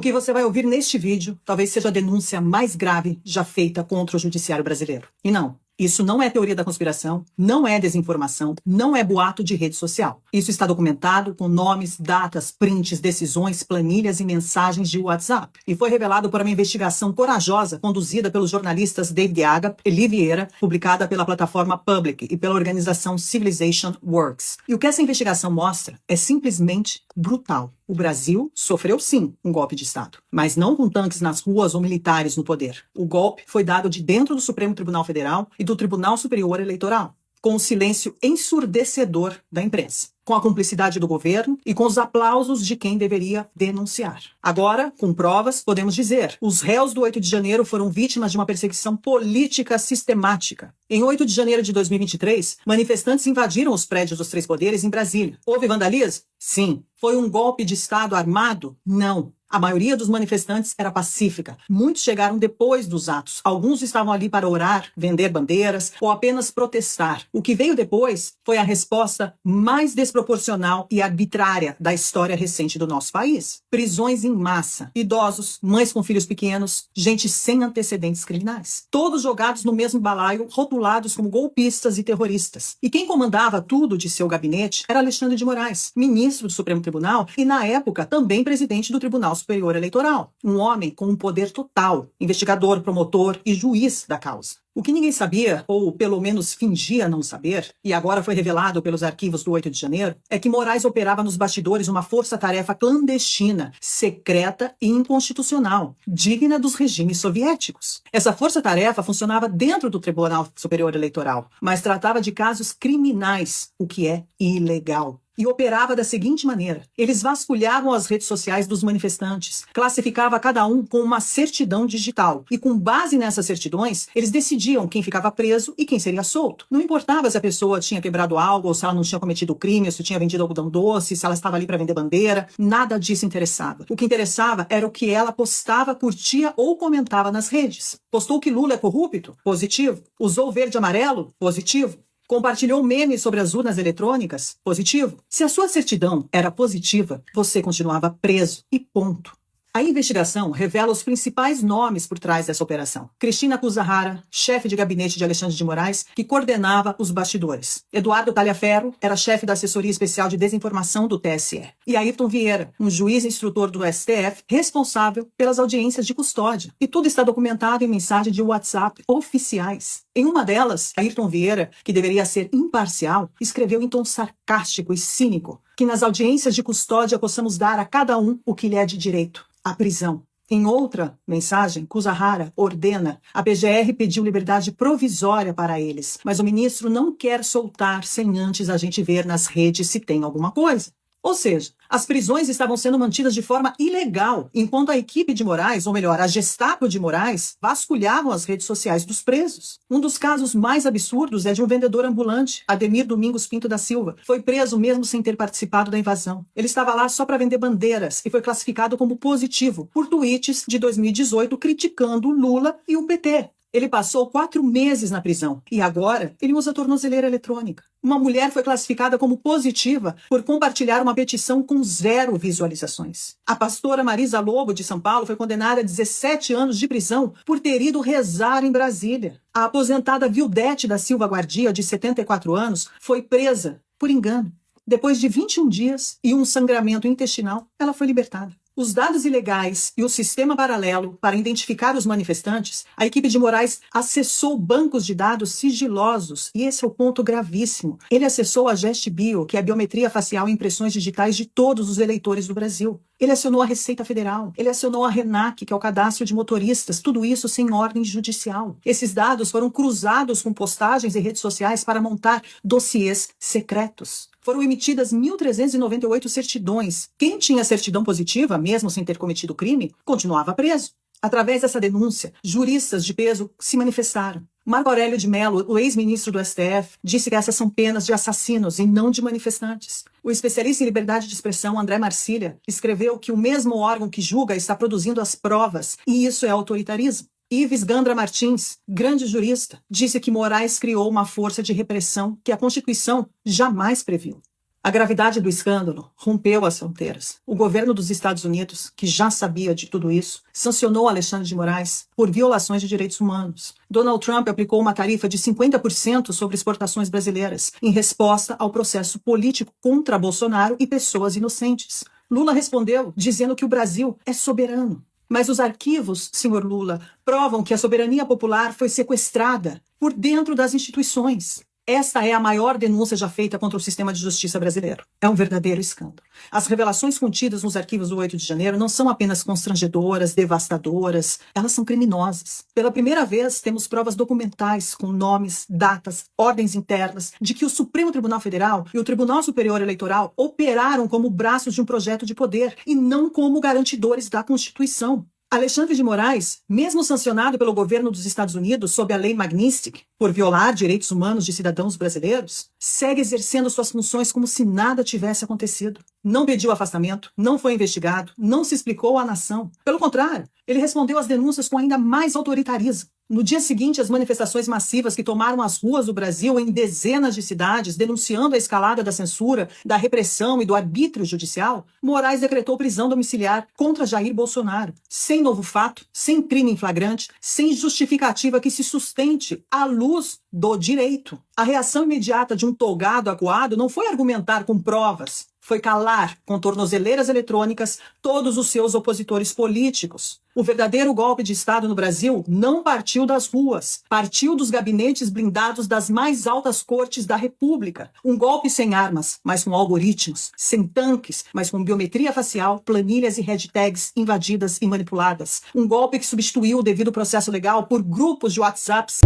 que você vai ouvir neste vídeo talvez seja a denúncia mais grave já feita contra o judiciário brasileiro. E não, isso não é teoria da conspiração, não é desinformação, não é boato de rede social. Isso está documentado com nomes, datas, prints, decisões, planilhas e mensagens de WhatsApp. E foi revelado por uma investigação corajosa conduzida pelos jornalistas David Agap e Eli Vieira, publicada pela plataforma Public e pela organização Civilization Works. E o que essa investigação mostra é simplesmente brutal. O Brasil sofreu sim um golpe de Estado, mas não com tanques nas ruas ou militares no poder. O golpe foi dado de dentro do Supremo Tribunal Federal e do Tribunal Superior Eleitoral, com o silêncio ensurdecedor da imprensa, com a cumplicidade do governo e com os aplausos de quem deveria denunciar. Agora, com provas, podemos dizer, os réus do 8 de janeiro foram vítimas de uma perseguição política sistemática. Em 8 de janeiro de 2023, manifestantes invadiram os prédios dos três poderes em Brasília. Houve vandalismo? Sim. Foi um golpe de Estado armado? Não. A maioria dos manifestantes era pacífica. Muitos chegaram depois dos atos. Alguns estavam ali para orar, vender bandeiras ou apenas protestar. O que veio depois foi a resposta mais desproporcional e arbitrária da história recente do nosso país. Prisões em massa, idosos, mães com filhos pequenos, gente sem antecedentes criminais. Todos jogados no mesmo balaio, rotulados como golpistas e terroristas. E quem comandava tudo de seu gabinete era Alexandre de Moraes, ministro do Supremo Tribunal e, na época, também presidente do Tribunal Superior Eleitoral. Um homem com um poder total, investigador, promotor e juiz da causa. O que ninguém sabia, ou pelo menos fingia não saber, e agora foi revelado pelos arquivos do 8 de janeiro, é que Moraes operava nos bastidores uma força-tarefa clandestina, secreta e inconstitucional, digna dos regimes soviéticos. Essa força-tarefa funcionava dentro do Tribunal Superior Eleitoral, mas tratava de casos criminais, o que é ilegal. E operava da seguinte maneira: eles vasculhavam as redes sociais dos manifestantes, classificava cada um com uma certidão digital, e com base nessas certidões, eles decidiam quem ficava preso e quem seria solto. Não importava se a pessoa tinha quebrado algo, ou se ela não tinha cometido crime, ou se tinha vendido algodão doce, se ela estava ali para vender bandeira, nada disso interessava. O que interessava era o que ela postava, curtia ou comentava nas redes. Postou que Lula é corrupto? Positivo. Usou verde e amarelo? Positivo. Compartilhou memes sobre as urnas eletrônicas? Positivo. Se a sua certidão era positiva, você continuava preso e ponto. A investigação revela os principais nomes por trás dessa operação. Cristina Kuzahara, chefe de gabinete de Alexandre de Moraes, que coordenava os bastidores. Eduardo Talhaferro era chefe da assessoria especial de desinformação do TSE. E Ayrton Vieira, um juiz instrutor do STF, responsável pelas audiências de custódia. E tudo está documentado em mensagens de WhatsApp oficiais. Em uma delas, Ayrton Vieira, que deveria ser imparcial, escreveu em tom sarcástico e cínico que nas audiências de custódia possamos dar a cada um o que lhe é de direito: a prisão. Em outra mensagem, Kuzahara ordena: a PGR pediu liberdade provisória para eles, mas o ministro não quer soltar sem antes a gente ver nas redes se tem alguma coisa. Ou seja, as prisões estavam sendo mantidas de forma ilegal, enquanto a equipe de Moraes, ou melhor, a Gestapo de Moraes, vasculhavam as redes sociais dos presos. Um dos casos mais absurdos é de um vendedor ambulante, Ademir Domingos Pinto da Silva. Foi preso mesmo sem ter participado da invasão. Ele estava lá só para vender bandeiras e foi classificado como positivo por tweets de 2018 criticando Lula e o PT. Ele passou 4 meses na prisão e agora ele usa tornozeleira eletrônica. Uma mulher foi classificada como positiva por compartilhar uma petição com 0 visualizações. A pastora Marisa Lobo, de São Paulo, foi condenada a 17 anos de prisão por ter ido rezar em Brasília. A aposentada Vildete da Silva Guardia, de 74 anos, foi presa por engano. Depois de 21 dias e um sangramento intestinal, ela foi libertada. Os dados ilegais e o sistema paralelo para identificar os manifestantes, a equipe de Moraes acessou bancos de dados sigilosos, e esse é o ponto gravíssimo. Ele acessou a GestBio, que é a biometria facial e impressões digitais de todos os eleitores do Brasil. Ele acionou a Receita Federal, ele acionou a RENAC, que é o cadastro de motoristas, tudo isso sem ordem judicial. Esses dados foram cruzados com postagens e redes sociais para montar dossiês secretos. Foram emitidas 1.398 certidões. Quem tinha certidão positiva, mesmo sem ter cometido crime, continuava preso. Através dessa denúncia, juristas de peso se manifestaram. Marco Aurélio de Mello, o ex-ministro do STF, disse que essas são penas de assassinos e não de manifestantes. O especialista em liberdade de expressão, André Marcília, escreveu que o mesmo órgão que julga está produzindo as provas, e isso é autoritarismo. Ives Gandra Martins, grande jurista, disse que Moraes criou uma força de repressão que a Constituição jamais previu. A gravidade do escândalo rompeu as fronteiras. O governo dos Estados Unidos, que já sabia de tudo isso, sancionou Alexandre de Moraes por violações de direitos humanos. Donald Trump aplicou uma tarifa de 50% sobre exportações brasileiras, em resposta ao processo político contra Bolsonaro e pessoas inocentes. Lula respondeu dizendo que o Brasil é soberano. Mas os arquivos, senhor Lula, provam que a soberania popular foi sequestrada por dentro das instituições. Esta é a maior denúncia já feita contra o sistema de justiça brasileiro. É um verdadeiro escândalo. As revelações contidas nos arquivos do 8 de janeiro não são apenas constrangedoras, devastadoras, elas são criminosas. Pela primeira vez, temos provas documentais com nomes, datas, ordens internas de que o Supremo Tribunal Federal e o Tribunal Superior Eleitoral operaram como braços de um projeto de poder e não como garantidores da Constituição. Alexandre de Moraes, mesmo sancionado pelo governo dos Estados Unidos sob a lei Magnitsky por violar direitos humanos de cidadãos brasileiros, segue exercendo suas funções como se nada tivesse acontecido. Não pediu afastamento, não foi investigado, não se explicou à nação. Pelo contrário, ele respondeu às denúncias com ainda mais autoritarismo. No dia seguinte, as manifestações massivas que tomaram as ruas do Brasil em dezenas de cidades, denunciando a escalada da censura, da repressão e do arbítrio judicial, Moraes decretou prisão domiciliar contra Jair Bolsonaro, sem novo fato, sem crime em flagrante, sem justificativa que se sustente à luz do direito. A reação imediata de um togado acuado não foi argumentar com provas, foi calar com tornozeleiras eletrônicas todos os seus opositores políticos. O verdadeiro golpe de Estado no Brasil não partiu das ruas, partiu dos gabinetes blindados das mais altas cortes da República. Um golpe sem armas, mas com algoritmos, sem tanques, mas com biometria facial, planilhas e hashtags invadidas e manipuladas. Um golpe que substituiu o devido processo legal por grupos de WhatsApps